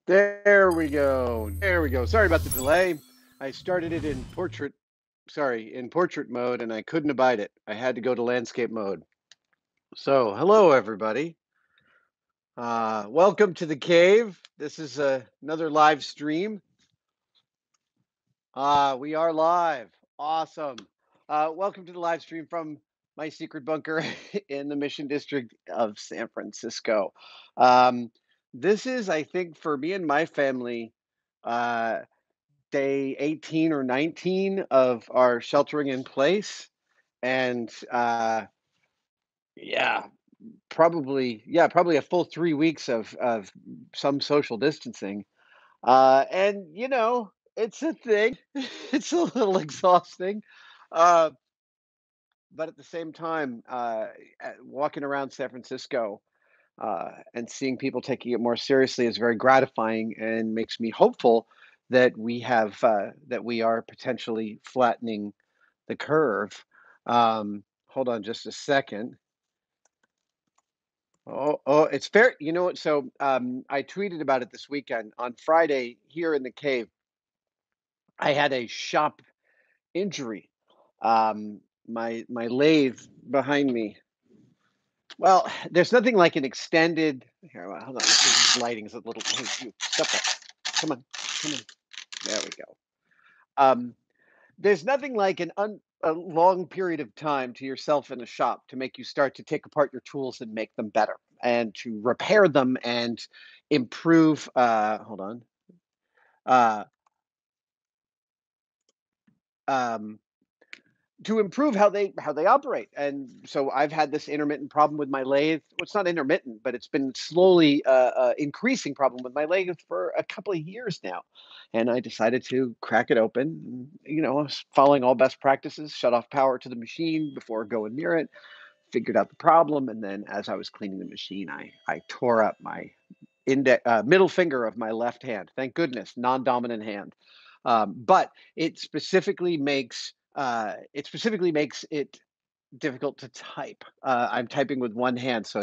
There we go. There we go. Sorry about the delay. I started it in portrait mode and I couldn't abide it. I had to go to landscape mode. So, hello everybody. Welcome to the cave. This is another live stream. We are live. Awesome. Welcome to the live stream from my secret bunker in the Mission District of San Francisco. Um, this is, I think, for me and my family, uh, day 18 or 19 of our sheltering in place. And yeah, probably a full 3 weeks of some social distancing. And it's a thing. It's a little exhausting. Uh, but at the same time, walking around San Francisco and seeing people taking it more seriously is very gratifying and makes me hopeful that we are potentially flattening the curve. Hold on just a second. Oh, it's fair. You know what? So I tweeted about it this weekend. On Friday here in the cave, I had a shop injury. My lathe behind me. Well, there's nothing like an extended. Here, hold on. This lighting is a little. Hey, you stop that. Come on, come on. There we go. Um, there's nothing like a long period of time to yourself in a shop to make you start to take apart your tools and make them better and to repair them and improve. Hold on. Uh, um, to improve how they operate. And so I've had this intermittent problem with my lathe. Well, it's not intermittent, but it's been slowly increasing problem with my lathe for a couple of years now. And I decided to crack it open. Following all best practices, shut off power to the machine before going near it. Figured out the problem, and then as I was cleaning the machine, I tore up my middle finger of my left hand. Thank goodness, non-dominant hand. But it specifically makes it difficult to type. I'm typing with one hand, so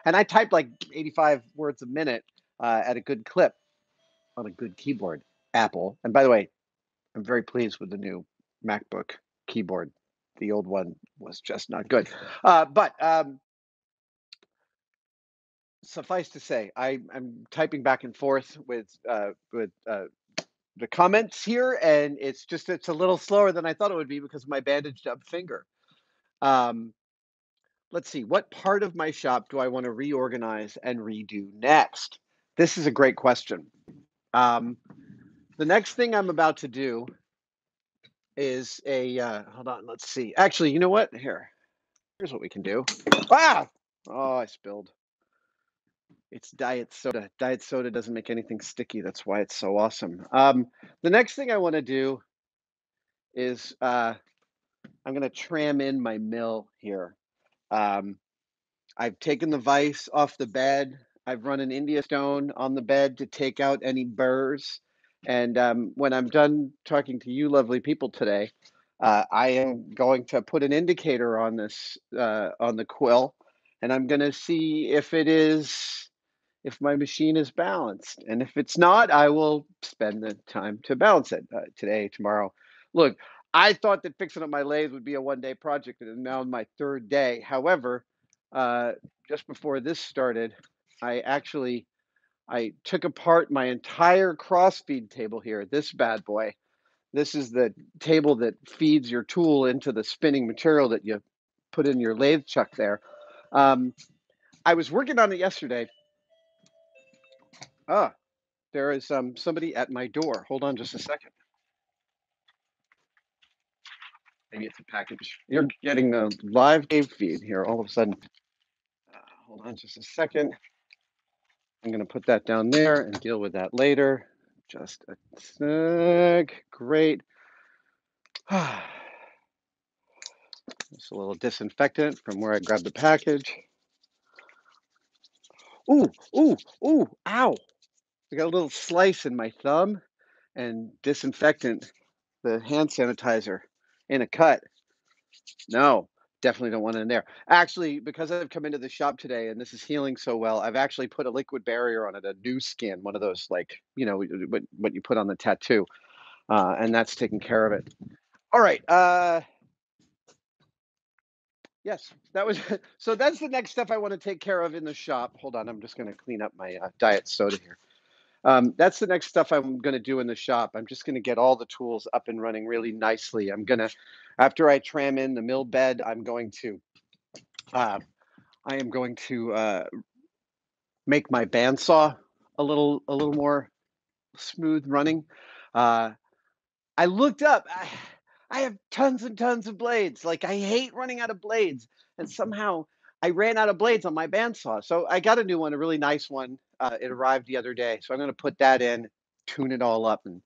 and I type like 85 words a minute at a good clip on a good keyboard. Apple, and by the way, I'm very pleased with the new MacBook keyboard. The old one was just not good. But suffice to say, I'm typing back and forth with the comments here, and it's a little slower than I thought it would be because of my bandaged up finger. Um, let's see, what part of my shop do I want to reorganize and redo next? This is a great question. Um, the next thing I'm about to do is hold on, let's see. Actually, you know what? Here's what we can do. Ah! Oh, I spilled. It's diet soda. Diet soda doesn't make anything sticky. That's why it's so awesome. The next thing I want to do is I'm going to tram in my mill here. Um, I've taken the vise off the bed. I've run an India stone on the bed to take out any burrs. And when I'm done talking to you lovely people today, I am going to put an indicator on this on the quill, and I'm going to see if my machine is balanced. And if it's not, I will spend the time to balance it today, tomorrow. Look, I thought that fixing up my lathe would be a 1 day project, and now on my third day. However, uh, just before this started, I took apart my entire crossfeed table here. This bad boy. This is the table that feeds your tool into the spinning material that you put in your lathe chuck there. Um, I was working on it yesterday. Ah, there is somebody at my door. Hold on just a second. Maybe it's a package. You're getting a live cave feed here all of a sudden. Hold on just a second. I'm going to put that down there and deal with that later. Just a sec. Great. Just a little disinfectant from where I grabbed the package. Ooh, ooh, ooh, ow. I got a little slice in my thumb and disinfectant, the hand sanitizer, in a cut. No, definitely don't want it in there. Actually, because I've come into the shop today and this is healing so well, I've actually put a liquid barrier on it, a new skin, one of those like, what you put on the tattoo, and that's taking care of it. All right. Yes, that was so that's the next step I want to take care of in the shop. Hold on, I'm just going to clean up my diet soda here. That's the next stuff I'm going to do in the shop. I'm just going to get all the tools up and running really nicely. After I tram in the mill bed, uh, I am going to make my bandsaw a little more smooth running. Uh, I looked up. I have tons and tons of blades. Like I hate running out of blades, and somehow I ran out of blades on my bandsaw. So I got a new one, a really nice one. It arrived the other day, so I'm going to put that in, tune it all up, and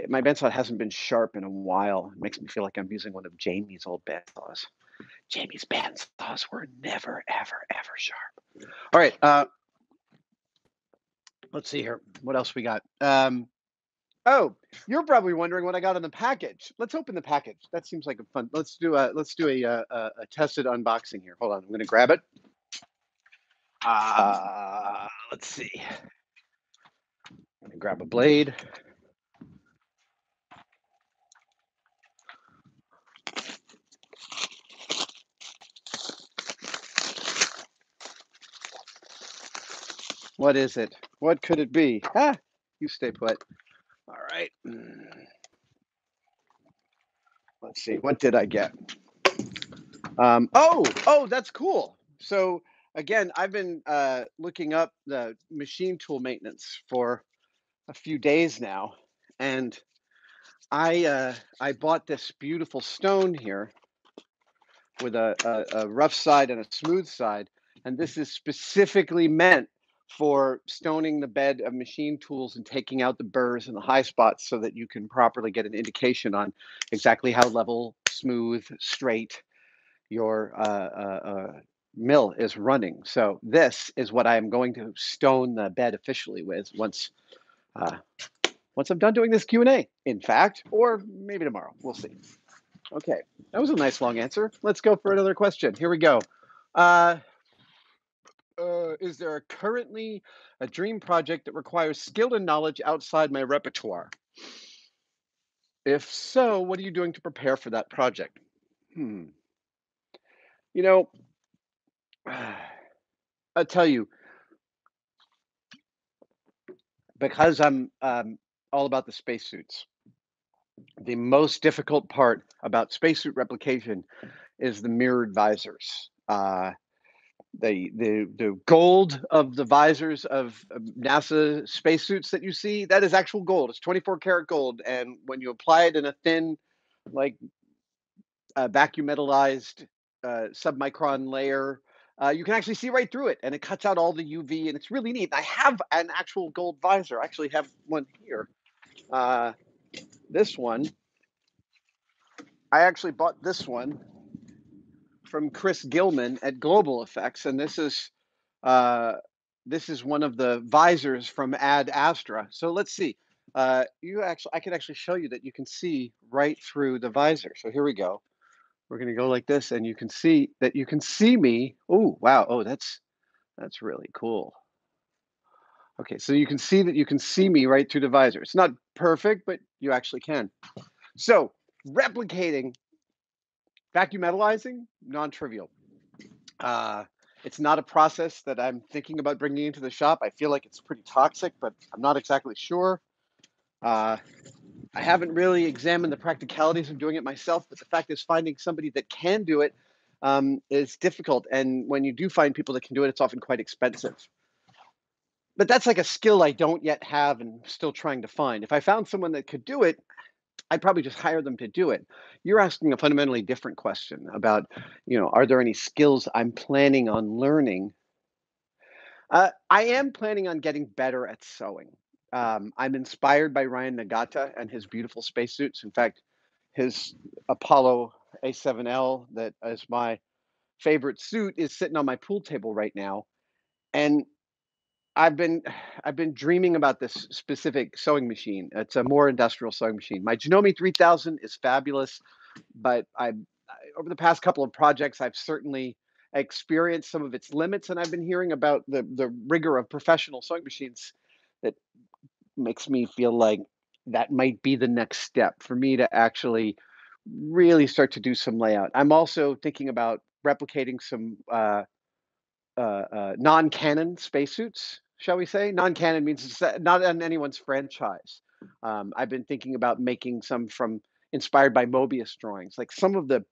my bandsaw hasn't been sharp in a while. It makes me feel like I'm using one of Jamie's old bandsaws. Jamie's bandsaws were never, ever, ever sharp. All right, let's see here. What else we got? Oh, you're probably wondering what I got in the package. Let's open the package. That seems like a fun. Let's do a tested unboxing here. Hold on, I'm going to grab it. Let's see. I'm going to grab a blade. What is it? What could it be? Ah, you stay put. All right. Let's see. What did I get? Oh, that's cool. So again, I've been looking up the machine tool maintenance for a few days now, and I bought this beautiful stone here with a rough side and a smooth side, and this is specifically meant for stoning the bed of machine tools and taking out the burrs and the high spots so that you can properly get an indication on exactly how level, smooth, straight your mill is running. So this is what I am going to stone the bed officially with uh, once I'm done doing this Q&A, in fact, or maybe tomorrow. We'll see. Okay, that was a nice long answer. Let's go for another question. Here we go. Uh, is there currently a dream project that requires skill and knowledge outside my repertoire? If so, what are you doing to prepare for that project? Hmm. You know, I'll tell you, because I'm all about the spacesuits, the most difficult part about spacesuit replication is the mirrored visors. The gold of the visors of NASA spacesuits that you see, that is actual gold. It's 24 karat gold, and when you apply it in a thin, like vacuum metallized submicron layer, you can actually see right through it, and it cuts out all the UV, and it's really neat. I have an actual gold visor. I actually have one here. Uh, this one, I actually bought this one from Chris Gilman at Global Effects, and uh, this is one of the visors from Ad Astra. So let's see. I can actually show you that you can see right through the visor. So here we go. We're going to go like this, and you can see that you can see me. Oh, wow. Oh, that's really cool. Okay, so you can see that you can see me right through the visor. It's not perfect, but you actually can. So replicating, vacuum metallizing, non-trivial. It's not a process that I'm thinking about bringing into the shop. I feel like it's pretty toxic, but I'm not exactly sure. I haven't really examined the practicalities of doing it myself, but the fact is finding somebody that can do it is difficult. And when you do find people that can do it, it's often quite expensive. But that's like a skill I don't yet have and still trying to find. If I found someone that could do it, I'd probably just hire them to do it. You're asking a fundamentally different question about, are there any skills I'm planning on learning? I am planning on getting better at sewing. I'm inspired by Ryan Nagata and his beautiful spacesuits. In fact, his Apollo A7L, that is my favorite suit, is sitting on my pool table right now. And I've been I've been dreaming about this specific sewing machine. It's a more industrial sewing machine. My Janome 3000 is fabulous, but over the past couple of projects, I've certainly experienced some of its limits, and I've been hearing about the rigor of professional sewing machines that makes me feel like that might be the next step for me to actually really start to do some layout. I'm also thinking about replicating some non-canon spacesuits, shall we say? Non-canon means it's not on anyone's franchise. I've been thinking about making some from inspired by Mobius drawings, like some of the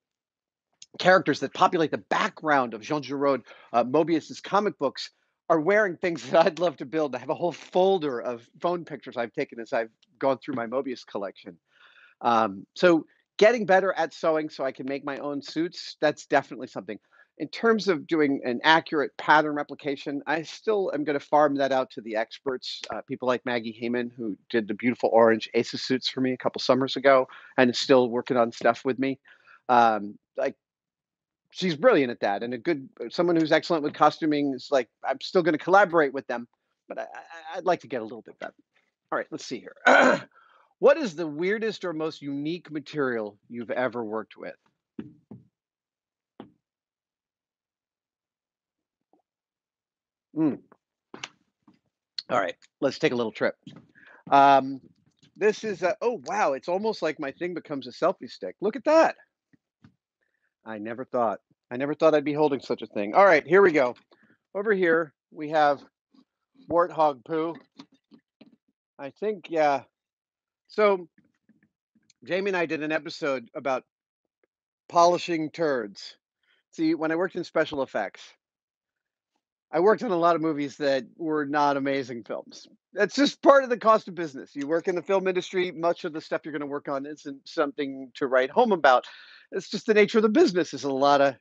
characters that populate the background of Jean Giraud, Mobius's comic books are wearing things that I'd love to build. I have a whole folder of phone pictures I've taken as I've gone through my Mobius collection. So getting better at sewing so I can make my own suits, that's definitely something. In terms of doing an accurate pattern replication, I still am going to farm that out to the experts, people like Maggie Heyman, who did the beautiful orange Aces suits for me a couple summers ago and is still working on stuff with me. Like she's brilliant at that, and a good someone who's excellent with costuming is like I'm still going to collaborate with them, but I'd like to get a little bit better. All right, let's see here. What is the weirdest or most unique material you've ever worked with? Mm. All right, let's take a little trip. Um, this is a, oh wow, it's almost like my thing becomes a selfie stick. Look at that. I never thought. I never thought I'd be holding such a thing. All right, here we go. Over here we have warthog poo. I think, yeah. So Jamie and I did an episode about polishing turds. See, when I worked in special effects, I worked on a lot of movies that were not amazing films. That's just part of the cost of business. You work in the film industry, much of the stuff you're going to work on isn't something to write home about. It's just the nature of the business is a lot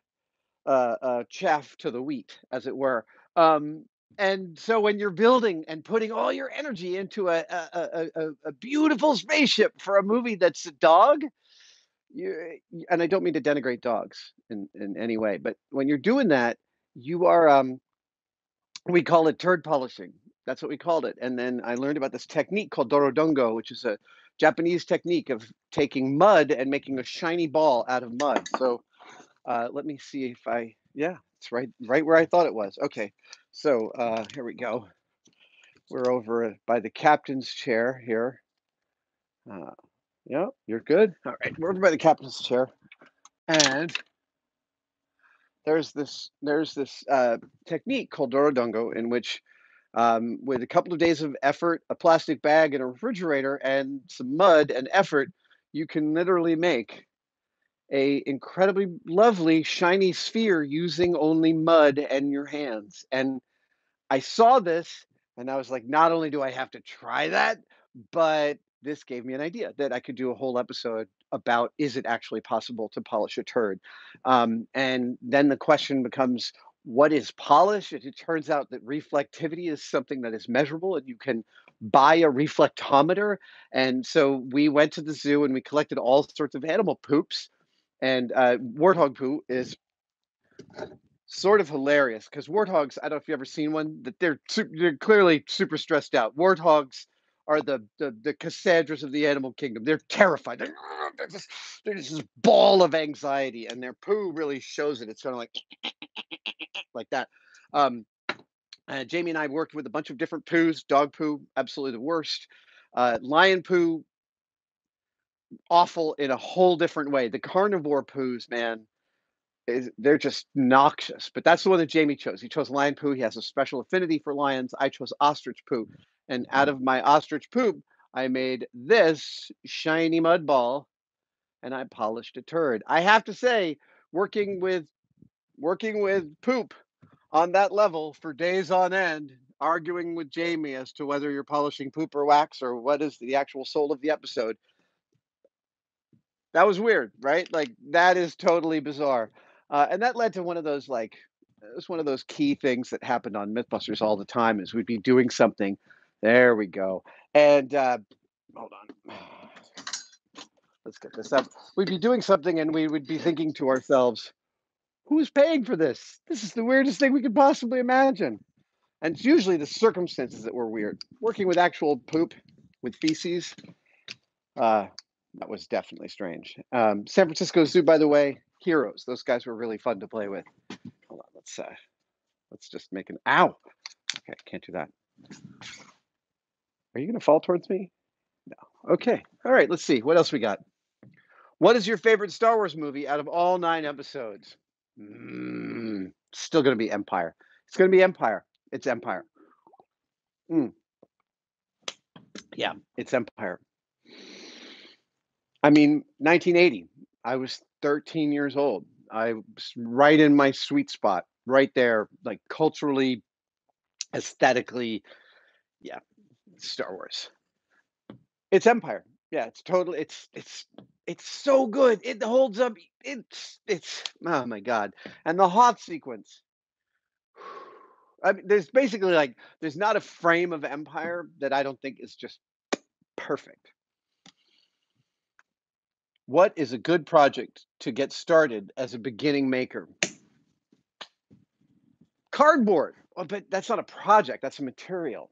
of chaff to the wheat, as it were. Um, and so when you're building and putting all your energy into a beautiful spaceship for a movie that's a dog, you, and I don't mean to denigrate dogs in any way, but when you're doing that, you are we call it turd polishing. That's what we called it. And then I learned about this technique called Dorodango, which is a Japanese technique of taking mud and making a shiny ball out of mud. So let me see if yeah, it's right where I thought it was. Okay, so here we go. We're over by the captain's chair here. Uh, yeah, you're good. All right, we're over by the captain's chair, and there's this technique called Dorodango in which with a couple of days of effort, a plastic bag, and a refrigerator, and some mud and effort, you can literally make a incredibly lovely shiny sphere using only mud and your hands. And I saw this and I was like, not only do I have to try that, but this gave me an idea that I could do a whole episode about is it actually possible to polish a turd? And then the question becomes, what is polish? It turns out that reflectivity is something that is measurable and you can buy a reflectometer. And so we went to the zoo and we collected all sorts of animal poops. And warthog poo is sort of hilarious because warthogs, I don't know if you've ever seen one, that they're clearly super stressed out. Warthogs are the Cassandra's of the animal kingdom. They're terrified. They're just this ball of anxiety, and their poo really shows it. It's kind of like that. Um, Jamie and I worked with a bunch of different poos. Dog poo, absolutely the worst. Lion poo, awful in a whole different way. The carnivore poos, man, they're just noxious. But that's the one that Jamie chose. He chose lion poo. He has a special affinity for lions. I chose ostrich poo. And out of my ostrich poop, I made this shiny mud ball and I polished a turd. I have to say, working with poop on that level for days on end, arguing with Jamie as to whether you're polishing poop or wax or what is the actual soul of the episode, that was weird, right? Like that is totally bizarre. And that led to one of those like it was one of those key things that happened on Mythbusters all the time is we'd be doing something. There we go. And hold on. Let's get this up. We'd be doing something and we would be thinking to ourselves, who's paying for this? This is the weirdest thing we could possibly imagine. And it's usually the circumstances that were weird. Working with actual poop, with feces, uh, that was definitely strange. San Francisco Zoo, by the way, heroes. Those guys were really fun to play with. Hold on, let's just make an ow. Okay, can't do that. Are you gonna fall towards me? No. Okay. All right, let's see. What else we got? What is your favorite Star Wars movie out of all 9 episodes? Still gonna be Empire. It's gonna be Empire. It's Empire. Mm, yeah, it's Empire. I mean, 1980. I was 13 years old. I was right in my sweet spot, right there, like culturally, aesthetically. Yeah, Star Wars. It's Empire. Yeah, it's totally. It's so good. It holds up. It's oh my god. And the Hoth sequence. I mean, there's basically like there's not a frame of Empire that I don't think is just perfect. What is a good project to get started as a beginning maker? Cardboard. Well, but that's not a project, that's a material.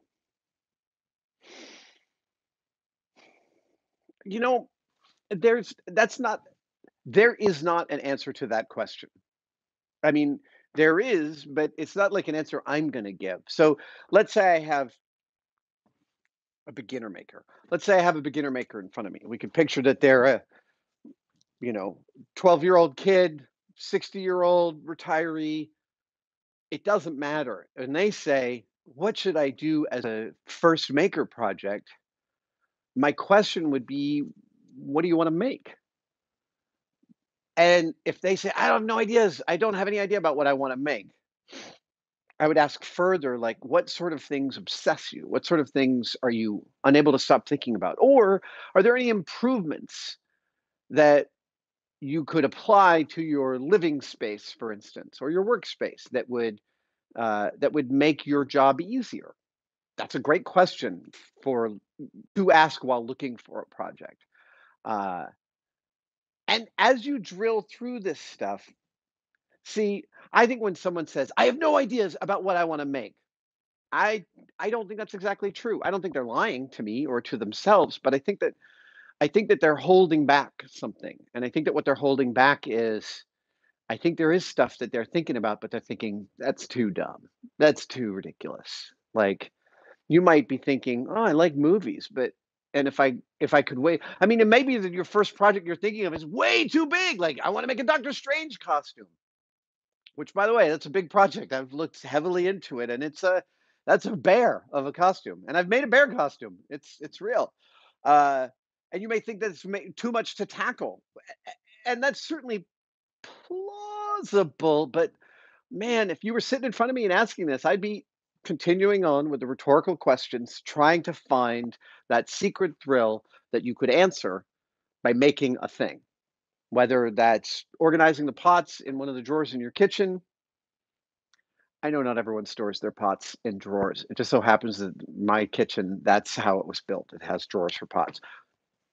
You know, there's that's not there is not an answer to that question. I mean, there is, but it's not like an answer I'm going to give. So, let's say I have a beginner maker. Let's say I have a beginner maker in front of me. We can picture that they're a, you know, 12-year-old kid, 60-year-old retiree. It doesn't matter. And they say, "What should I do as a first maker project?" My question would be, "What do you want to make?" And if they say, "I have no ideas. I don't have any idea about what I want to make." I would ask further, like, what sort of things obsess you? What sort of things are you unable to stop thinking about? Or are there any improvements that you could apply to your living space, for instance, or your workspace that would make your job easier? That's a great question for to ask while looking for a project. Uh, and as you drill through this stuff, see, I think when someone says, "I have no ideas about what I want to make," I I don't think that's exactly true. I don't think they're lying to me or to themselves, but I think that they're holding back something. And I think that what they're holding back is I think there is stuff that they're thinking about, but they're thinking that's too dumb. That's too ridiculous. Like you might be thinking, "Oh, I like movies, but and if I could wait, I mean, it may be that your first project you're thinking of is way too big. Like I want to make a Doctor Strange costume." Which, by the way, that's a big project. I've looked heavily into it, and that's a bear of a costume, and I've made a bear costume. It's real, uh, and you may think that's too much to tackle, and that's certainly plausible. But man, if you were sitting in front of me and asking this, I'd be continuing on with the rhetorical questions, trying to find that secret thrill that you could answer by making a thing. Whether that's organizing the pots in one of the drawers in your kitchen. I know not everyone stores their pots in drawers. It just so happens that my kitchen, that's how it was built. It has drawers for pots.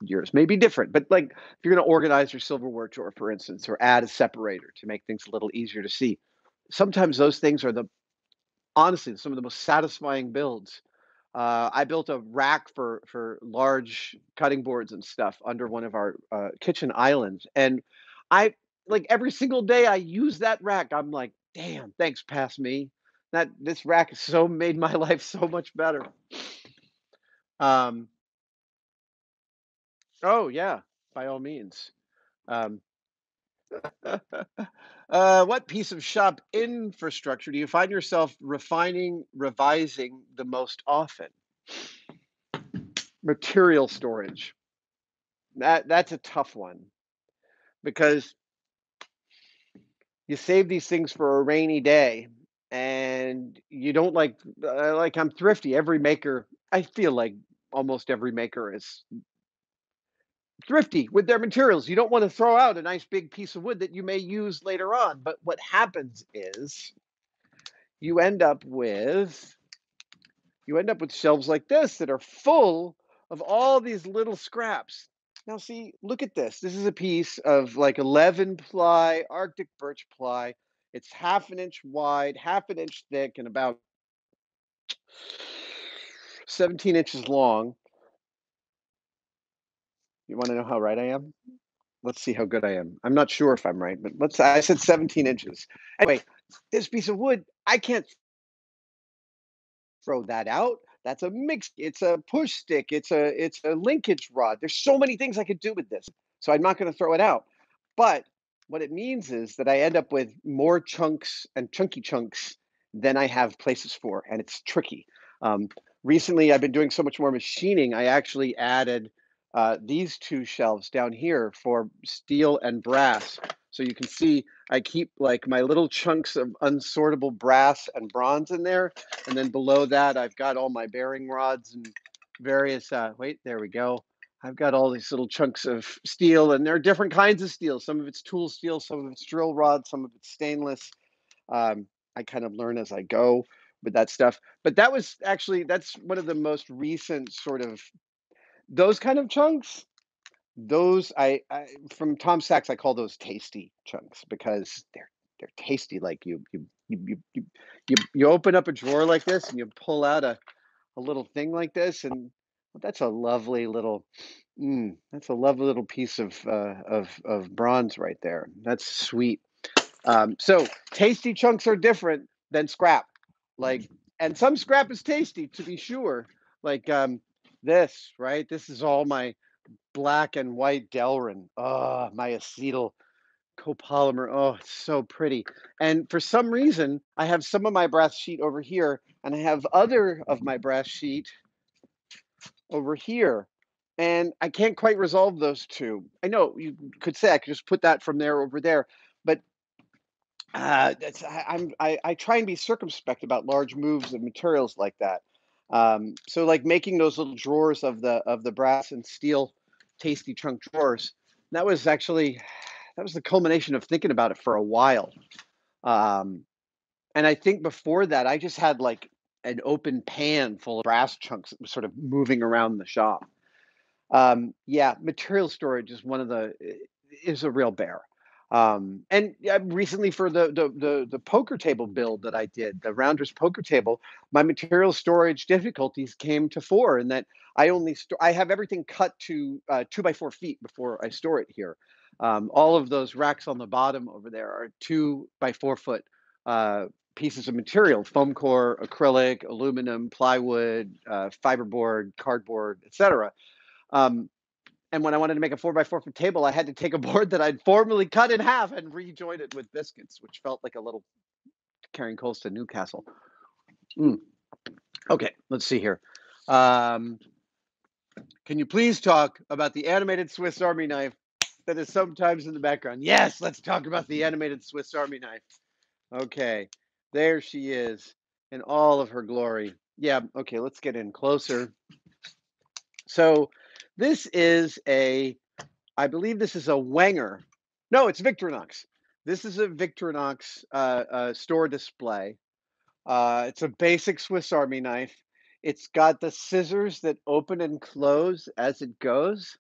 Yours may be different, but like if you're going to organize your silverware drawer, for instance, or add a separator to make things a little easier to see, sometimes those things are the honestly some of the most satisfying builds. I built a rack for large cutting boards and stuff under one of our kitchen islands, and I like every single day I use that rack. I'm like, damn, thanks, past me. That this rack has so made my life so much better. Um, oh yeah, by all means. Um, what piece of shop infrastructure do you find yourself refining, revising the most often? Material storage. That's a tough one because you save these things for a rainy day and you don't like I'm thrifty. Every maker, I feel like almost every maker is thrifty with their materials. You don't want to throw out a nice big piece of wood that you may use later on. But what happens is you end up with you end up with shelves like this that are full of all these little scraps. Now, see, look at this. This is a piece of like 11 ply Arctic birch ply. It's half an inch wide, half an inch thick, and about 17 inches long. You want to know how right I am? let's see how good I am. I'm not sure if I'm right, but I said 17 inches. Anyway, this piece of wood, I can't throw that out. That's a mix. It's a push stick. It's a linkage rod. There's so many things I could do with this. So I'm not going to throw it out. But what it means is that I end up with more chunks and chunky chunks than I have places for, and it's tricky. Um, Recently, I've been doing so much more machining. I actually added these two shelves down here for steel and brass. So you can see I keep like my little chunks of unsortable brass and bronze in there, and then below that, I've got all my bearing rods and various, wait, there we go. I've got all these little chunks of steel, and there are different kinds of steel. Some of it's tool steel, some of it's drill rod, some of it's stainless. I kind of learn as I go with that stuff. But that's one of the most recent sort of those kind of chunks. Those I from Tom Sachs, I call those tasty chunks because they're tasty. Like you open up a drawer like this and you pull out a little thing like this, and well, that's a lovely little piece of bronze right there. That's sweet. So tasty chunks are different than scrap. Like, and some scrap is tasty to be sure. Like this, right? This is all my black and white Delrin. Oh, my acetyl copolymer. Oh, it's so pretty. And for some reason, I have some of my brass sheet over here, and I have other of my brass sheet over here. And I can't quite resolve those two. I know you could say I could just put that from there over there, but I try and be circumspect about large moves of materials like that. So like making those little drawers of the brass and steel tasty chunk drawers, that was the culmination of thinking about it for a while. Um, and I think before that, I just had like an open pan full of brass chunks that was sort of moving around the shop. Yeah, material storage is one of the is a real bear. And yeah, recently for the poker table build that I did, the Rounders poker table, my material storage difficulties came to fore, in that I have everything cut to 2 by 4 feet before I store it here. All of those racks on the bottom over there are 2 by 4 foot uh, pieces of material: foam core, acrylic, aluminum, plywood, fiberboard, cardboard, etc. Um, and when I wanted to make a 4 by 4 foot table, I had to take a board that I'd formerly cut in half and rejoin it with biscuits, which felt like a little carrying coals to Newcastle. Mm. Okay, let's see here. Um, can you please talk about the animated Swiss Army knife that is sometimes in the background? Yes, let's talk about the animated Swiss Army knife. Okay, there she is in all of her glory. Yeah, okay, let's get in closer. So this is I believe this is a Wenger. No, it's Victorinox. This is a Victorinox store display. It's a basic Swiss Army knife. It's got the scissors that open and close as it goes.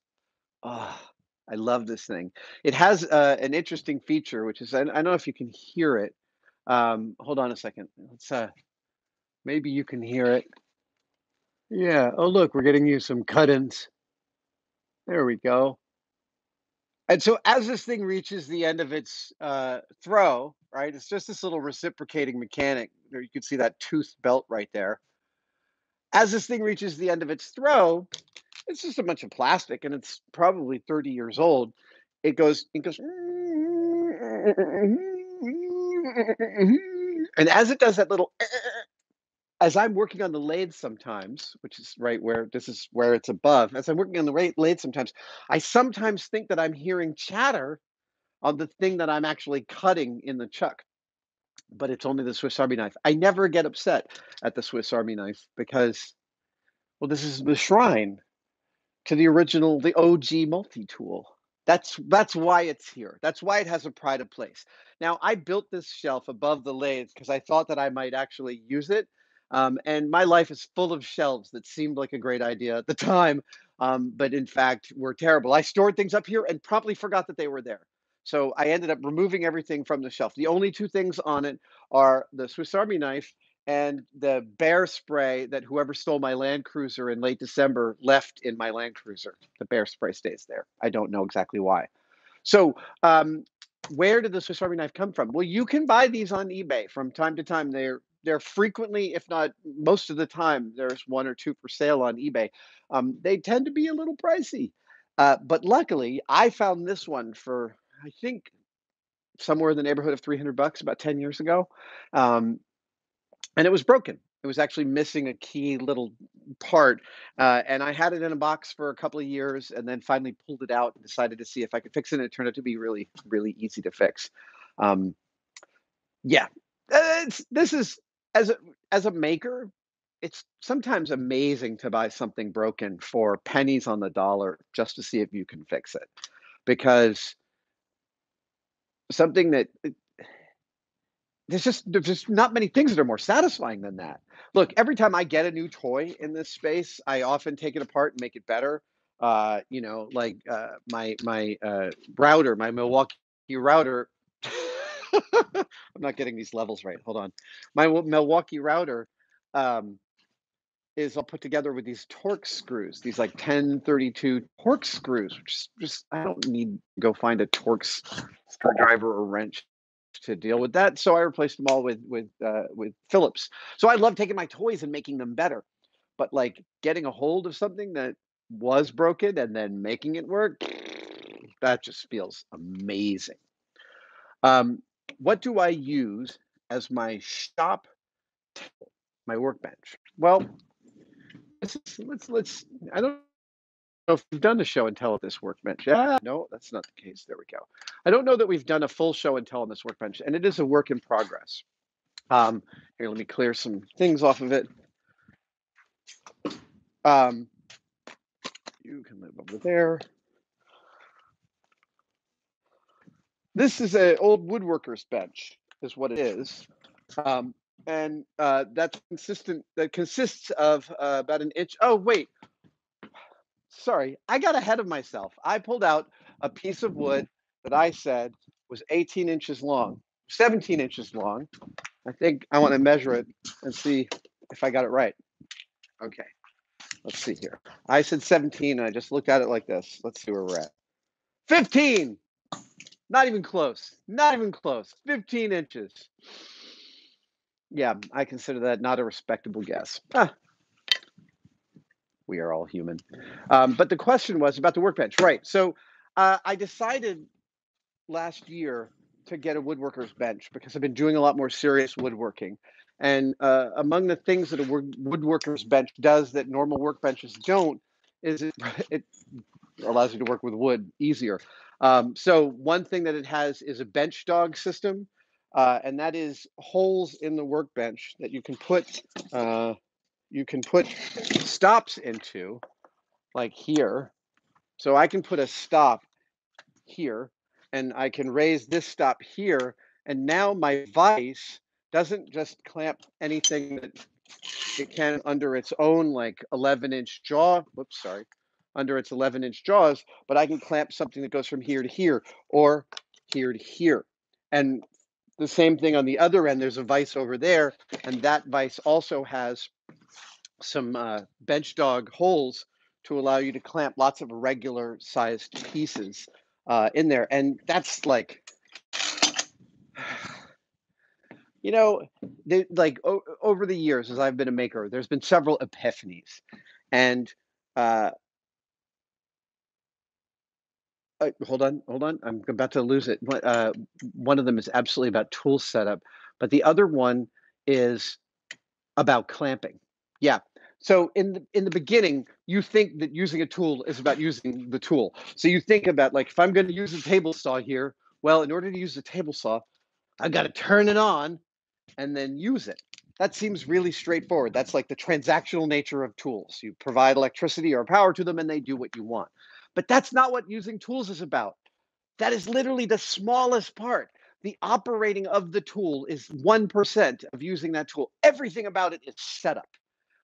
Oh, I love this thing. It has an interesting feature, which is I don't know if you can hear it. Hold on a second. Maybe you can hear it. Yeah. Oh, look, we're getting you some cut-ins. There we go. And so as this thing reaches the end of its throw, right, it's just this little reciprocating mechanic. There you can see that toothed belt right there. As this thing reaches the end of its throw, it's just a bunch of plastic, and it's probably 30 years old. It goes, and as it does that little, as I'm working on the lathe sometimes, which is right where this is where it's above, as I'm working on the lathe sometimes, I sometimes think that I'm hearing chatter on the thing that I'm actually cutting in the chuck, but it's only the Swiss Army knife. I never get upset at the Swiss Army knife because, well, this is the shrine to the original, the OG multi-tool. That's why it's here. That's why it has a pride of place. Now, I built this shelf above the lathe because I thought that I might actually use it. And my life is full of shelves that seemed like a great idea at the time, but in fact were terrible. I stored things up here and promptly forgot that they were there. So I ended up removing everything from the shelf. The only two things on it are the Swiss Army knife and the bear spray that whoever stole my Land Cruiser in late December left in my Land Cruiser. The bear spray stays there. I don't know exactly why. So, where did the Swiss Army knife come from? Well, you can buy these on eBay from time to time. They're frequently, if not most of the time, there's one or two for sale on eBay. They tend to be a little pricey, but luckily, I found this one for I think somewhere in the neighborhood of $300 about 10 years ago, um, and it was broken. It was actually missing a key little part, and I had it in a box for a couple of years, and then finally pulled it out and decided to see if I could fix it. And it turned out to be really, really easy to fix. Um, yeah, this is as a maker, it's sometimes amazing to buy something broken for pennies on the dollar just to see if you can fix it, because something that there's just not many things that are more satisfying than that. Look, every time I get a new toy in this space, I often take it apart and make it better. Like my router, my Milwaukee router. I'm not getting these levels right. Hold on. My Milwaukee router um, is all put together with these Torx screws, these like 1032 Torx screws, which is just I don't need to go find a Torx screwdriver or wrench to deal with that. So I replaced them all with Phillips. So I love taking my toys and making them better. But like getting a hold of something that was broken and then making it work, that just feels amazing. Um, what do I use as my shop, my workbench? Well, let's. I don't know if we've done a show and tell of this workbench. Yeah, no, that's not the case. There we go. I don't know that we've done a full show and tell on this workbench, and it is a work in progress. Um, Here, let me clear some things off of it. Um, you can live over there. This is an old woodworker's bench, is what it is. And that's consistent. That consists of about an inch. Oh, wait, sorry, I got ahead of myself. I pulled out a piece of wood that I said was 18 inches long, 17 inches long. I think I want to measure it and see if I got it right. Okay, let's see here. I said 17, and I just looked at it like this. Let's see where we're at. 15! Not even close. Not even close. 15 inches. Yeah, I consider that not a respectable guess. We are all human. But the question was about the workbench, right? So I decided last year to get a woodworker's bench because I've been doing a lot more serious woodworking. And among the things that a woodworker's bench does that normal workbenches don't is it allows you to work with wood easier. So one thing that it has is a bench dog system, and that is holes in the workbench that uh, you can put stops into, like here. So I can put a stop here, and I can raise this stop here, and now my vise doesn't just clamp anything that it can under its own like 11-inch jaw. Whoops, sorry. Under its 11-inch jaws, but I can clamp something that goes from here to here or here to here. And the same thing on the other end, there's a vise over there, and that vise also has some bench dog holes to allow you to clamp lots of regular sized pieces in there. And that's like, you know, over the years as I've been a maker, there's been several epiphanies. And uh, hold on. I'm about to lose it. One of them is absolutely about tool setup, but the other one is about clamping. Yeah. So in the beginning, you think that using a tool is about using the tool. So you think about like if I'm going to use a table saw here, well, in order to use the table saw, I've got to turn it on and then use it. That seems really straightforward. That's like the transactional nature of tools. You provide electricity or power to them and they do what you want. But that's not what using tools is about. That is literally the smallest part. The operating of the tool is 1% of using that tool. Everything about it is setup.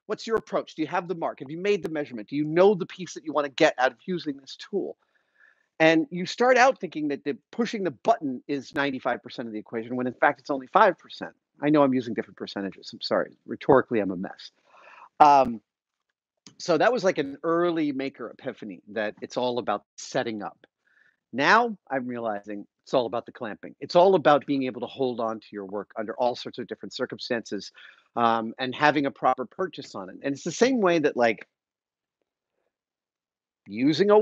What's your approach? Do you have the mark? Have you made the measurement? Do you know the piece that you want to get out of using this tool? And you start out thinking that pushing the button is 95% of the equation, when in fact it's only 5%. I know I'm using different percentages. I'm sorry. Rhetorically, I'm a mess. Um, so that was like an early maker epiphany that it's all about setting up. Now I'm realizing it's all about the clamping. It's all about being able to hold on to your work under all sorts of different circumstances, and having a proper purchase on it. And it's the same way that like using a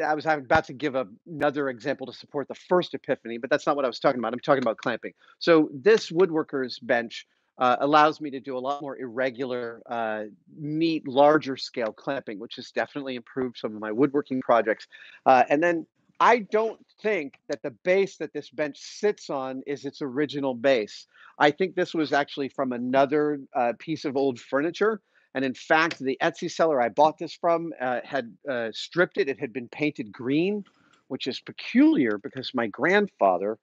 I was about to give another example to support the first epiphany, but that's not what I was talking about. I'm talking about clamping. So this woodworker's bench allows me to do a lot more irregular, neat, larger scale clamping, which has definitely improved some of my woodworking projects. And then I don't think that the base that this bench sits on is its original base. I think this was actually from another piece of old furniture, and in fact, the Etsy seller I bought this from had stripped it. It had been painted green, which is peculiar because my grandfather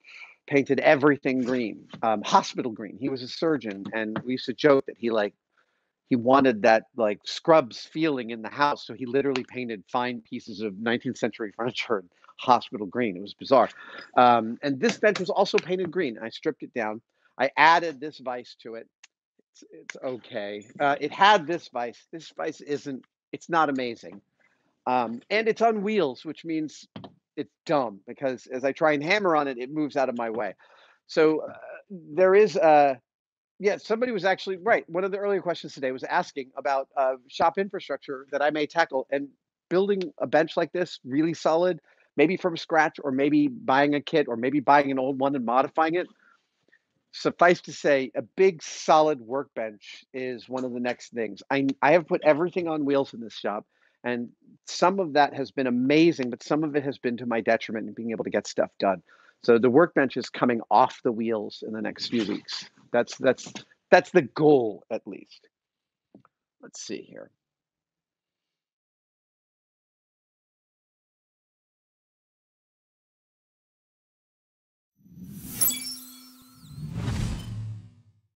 painted everything green, hospital green. He was a surgeon, and we used to joke that he wanted that like Scrubs feeling in the house. So he literally painted fine pieces of 19th century furniture in hospital green. It was bizarre. And this bench was also painted green. I stripped it down. I added this vise to it. It's okay. It had this vice. This vice isn't. It's not amazing. And it's on wheels, which means it's dumb because as I try and hammer on it, it moves out of my way. So there is yeah. Somebody was actually right. One of the earlier questions today was asking about shop infrastructure that I may tackle, and building a bench like this, really solid, maybe from scratch, or maybe buying a kit, or maybe buying an old one and modifying it. Suffice to say, a big solid workbench is one of the next things. I have put everything on wheels in this shop, and some of that has been amazing, but some of it has been to my detriment in being able to get stuff done. So the workbench is coming off the wheels in the next few weeks. That's the goal, at least. Let's see here.